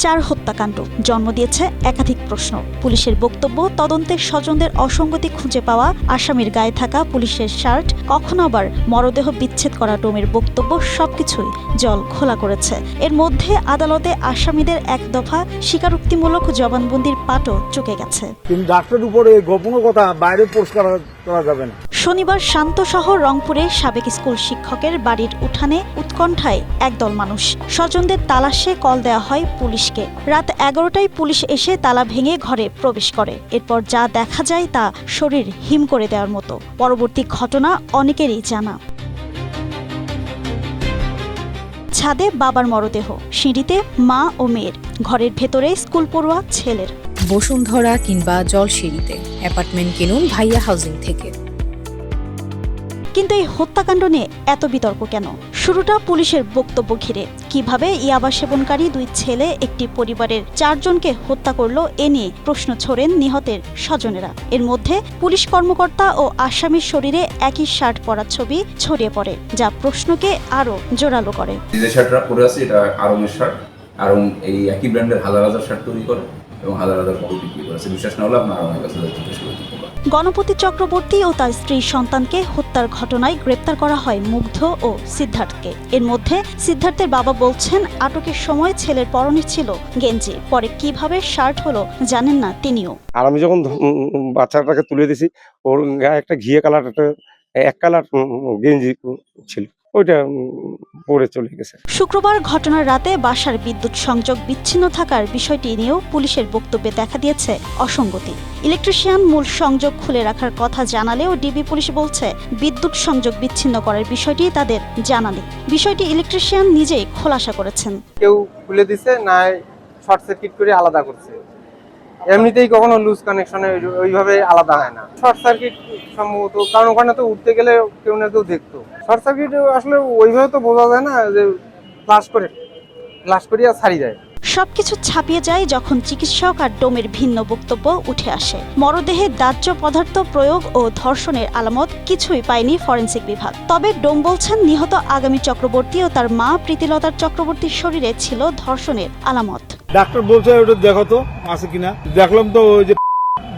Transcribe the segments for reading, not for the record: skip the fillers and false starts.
চার হত্যাকাণ্ড জন্ম দিয়েছে একাধিক প্রশ্ন। পুলিশের বক্তব্য, তদন্তের স্বজনদের অসঙ্গতি খুঁজে পাওয়া, আসামির গায়ে থাকা পুলিশের শার্ট, কখনো আবার মরদেহ বিচ্ছেদ করা ডোমের বক্তব্য সবকিছুই জল ঘোলা করেছে। এর মধ্যে আদালতে আসামিদের এক দফা স্বীকারোক্তিমূলক জবানবন্দির পাটও চুকে গেছে। কিন্তু ডাক্তারের উপরে গোপন কথা বাইরে পরিষ্কার করা যাবে না। শনিবার শান্ত শহর রংপুরে সাবেক স্কুল শিক্ষকের বাড়ির উঠানে উৎকণ্ঠায় একদল মানুষ। স্বজনদের তালাশে কল দেওয়া হয় পুলিশকে। রাত 11টায় পুলিশ এসে তালা ভেঙে ঘরে প্রবেশ করে। এরপর যা দেখা যায় তা শরীর হিম করে দেওয়ার মতো। পরবর্তী ঘটনা অনেকেরই জানা। ছাদে বাবার মরদেহ, সিঁড়িতে মা ও মেয়ের, ঘরের ভেতরে স্কুল পড়ুয়া ছেলের। বসুন্ধরা কিংবা জলসিঁড়িতে অ্যাপার্টমেন্ট কিনুন ভাইয়া হাউজিং থেকে। কিন্তু এই হত্যাকাণ্ড নিয়ে এত বিতর্ক কেন? শুরুটা পুলিশের বক্তব্য ঘিরে। কিভাবে ইয়াবা সেবনকারী দুই ছেলে একটি পরিবারের 4 জনকে হত্যা করলো, এ নিয়ে প্রশ্ন ছোড়েন নিহতের স্বজনেরা। এর মধ্যে পুলিশ কর্মকর্তা ও আসামির শরীরে একই শার্ট পরা ছবি ছড়িয়ে পড়ে, যা প্রশ্নকে আরো জোরালো করে। যে শার্টটা পরে আছে এটা আরঙের শার্ট। আরং এই একই ব্র্যান্ডের হাজার হাজার শার্ট তৈরি করে এবং হাজার হাজার কপি বিক্রি করেছে। বিশ্বাস না হলে আপনার আরঙের কাছে জিজ্ঞেস করে দিতে পারেন। গণপতি চক্রবর্তী ও তার স্ত্রী সন্তানকে হত্যার ঘটনায় গ্রেপ্তার করা হয় মুগ্ধ ও সিদ্ধার্থকে। এর মধ্যে সিদ্ধার্থের বাবা বলছেন, আটকের সময় ছেলের পরনে ছিল গেঞ্জি, পরে কিভাবে শার্ট হলো জানেন না তিনিও। আর আমি যখন বাচ্চাটাকে তুলে দিছি, ওর গায়ে একটা ঘিয়ে কালার, একটা এক কালার গেঞ্জি ছিল, ওইটা পরে চলে গেছে। শুক্রবার ঘটনার রাতে বাসার বিদ্যুৎ সংযোগ বিচ্ছিন্ন থাকার বিষয়টি নিয়েও পুলিশের বক্তব্যে দেখা দিয়েছে অসঙ্গতি। ইলেকট্রিশিয়ান মূল সংযোগ খুলে রাখার কথা জানালেও ডিবি পুলিশ বলছে বিদ্যুৎ সংযোগ বিচ্ছিন্ন করার বিষয়টি তাদের জানা নেই। বিষয়টি ইলেকট্রিশিয়ান নিজেই খোলাসা করেছেন। কেউ খুলে দিছে, না শর্ট সার্কিট করে আলাদা করছে। এমনিতেই কখনো লুজ কানেকশনে ওইভাবে আলাদা হয় না। শর্ট সার্কিট সম্ভবত, কারণ ওখানে তো উঠতে গেলে কেউ না কেউ দেখতো। শর্ট সার্কিট আসলে ওইভাবে তো বোঝা যায় না, যে ফ্লাশ করিয়া ছাড়ি যায়। সবকিছু ছাপিয়ে যায় যখন চিকিৎসক আর ডোমের ভিন্ন বক্তব্য উঠে আসে। মরদেহে দাহ্য পদার্থ প্রয়োগ ও ধর্ষণের আলামত কিছুই পায়নি ফরেনসিক বিভাগ। তবে ডোম বলছেন, নিহত আগামী চক্রবর্তী ও তার মা প্রীতিলতার চক্রবর্তীর শরীরে ছিল ধর্ষণের আলামত। ডাক্তার বলছে ওটা দেখো তো আছে কিনা। দেখলাম তো ওই যে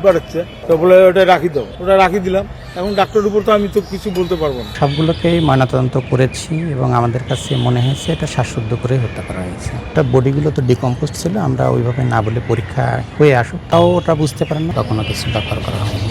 বেড়াচ্ছে, তো বলে ওটা রাখি দাও, ওটা রাখি দিলাম। এখন ডাক্তারের উপর তো আমি তো কিছু বলতে পারবো না। সবগুলোকেই ময়নাতদন্ত করেছি এবং আমাদের কাছে মনে হয়েছে এটা শ্বাসরুদ্ধ করে হত্যা করা হয়েছে। এটা বডিগুলো তো ডিকম্পোজ ছিল, আমরা ওইভাবে না বলে পরীক্ষা হয়ে আসুক, তাও ওটা বুঝতে পারেন না, তখনও কিছু ব্যাপার করা হয়নি।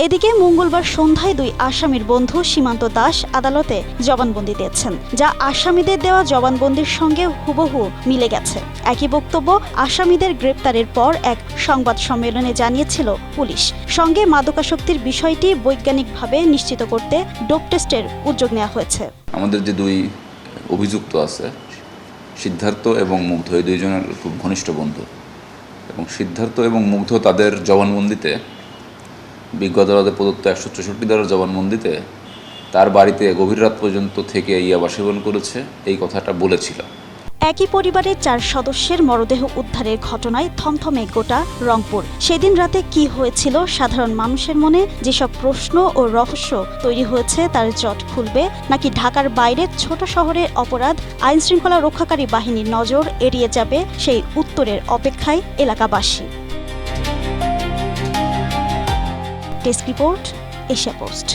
এদিকে মঙ্গলবার সন্ধ্যায় দুই আসামির বন্ধু সীমান্ত দাস আদালতে জবানবন্দি দিয়েছেন, যা আসামিদের দেওয়া জবানবন্দির সঙ্গে হুবহু মিলে গেছে। একই বক্তব্য আসামিদের গ্রেপ্তারের পর এক সংবাদ সম্মেলনে জানিয়েছিল পুলিশ। সঙ্গে মাদকাসক্তির বিষয়টি বৈজ্ঞানিকভাবে নিশ্চিত করতে ডোপ টেস্টের উদ্যোগ নেওয়া হয়েছে। আমাদের যে দুই অভিযুক্ত আছে, সিদ্ধার্থ এবং মুগ্ধ, এই দুইজনের খুব ঘনিষ্ঠ বন্ধু, এবং সিদ্ধার্থ এবং মুগ্ধ তাদের জবানবন্দিতে, বিজ্ঞ আদালতে প্রদত্ত 164 ধারার জবানবন্দিতে তার বাড়িতে গভীর রাত পর্যন্ত থেকে ইয়াবা সেবন করেছে এই কথাটা বলেছিল। একই পরিবারের 4 সদস্যের মরদেহ উদ্ধারের ঘটনায় থমথমে গোটা রংপুর। সেদিন রাতে কি হয়েছিল সাধারণ মানুষের মনে, যেসব প্রশ্ন ও রহস্য তৈরি হয়েছে তার জট খুলবে নাকি ঢাকার বাইরের ছোট শহরের অপরাধ আইন শৃঙ্খলা রক্ষাকারী বাহিনীর নজর এড়িয়ে যাবে, সেই উত্তরের অপেক্ষায় এলাকাবাসী। Desk report, Asia post.